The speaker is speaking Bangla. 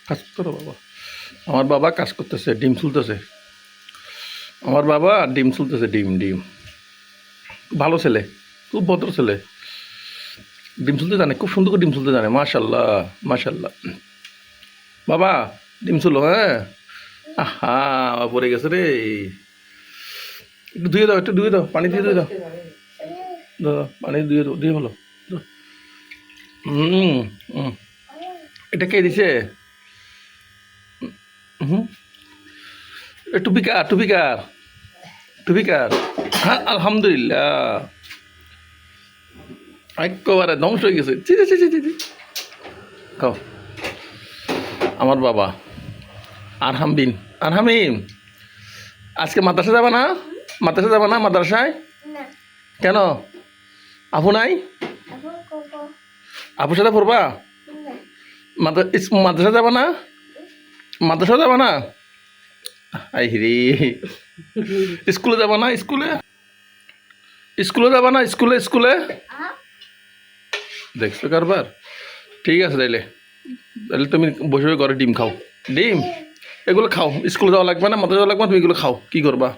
কাজ করো বাবা। আমার বাবা কাজ করতেছে, ডিম চুলতেছে। আমার বাবা ডিম চুলতেছে, ডিম ডিম। ভালো ছেলে, খুব ভদ্র ছেলে। ডিম চুলতে জানে, খুব সুন্দর করে ডিম চুলতে জানে। মাশাল্লাহ মাশাল্লাহ। বাবা ডিম চুলো, হ্যাঁ। আহা পড়ে গেছে রে। একটু ধুয়ে দাও, একটু ধুয়ে দাও, পানি দিয়ে ধুয়ে দাও। দাও, পানি দিয়ে দাও, দিয়ে ভালো। হুম হুম। এটা কে দিছে? হুম। টুপিকার টুপিকার টুপিকার। হ্যাঁ আলহামদুলিল্লাহ। একেবারে ধ্বংস হয়ে গেছে। চি চি চি চি চি। খাও। আমার বাবা আরহাম বিন। আরহামিম, আজকে মাদ্রাসা যাবা না? মাদ্রাসা যাবা না মাদ্রাসায়? কেন? আপু নাই? আপুর সাথে পড়বা? মাদ্রাসা যাবা না? মাদ্রাসা যাবা না? আই রে, স্কুলে যাবা না? স্কুলে স্কুলে যাবা না? স্কুলে স্কুলে দেখছো কারবার। ঠিক আছে তাইলে, তাহলে তুমি বসে ঘরে ডিম খাও। ডিম এগুলো খাও, স্কুলে যাওয়া লাগবে না, মাদ্রাসা যাওয়া লাগবে না, তুমি এগুলো খাও। কি করবা?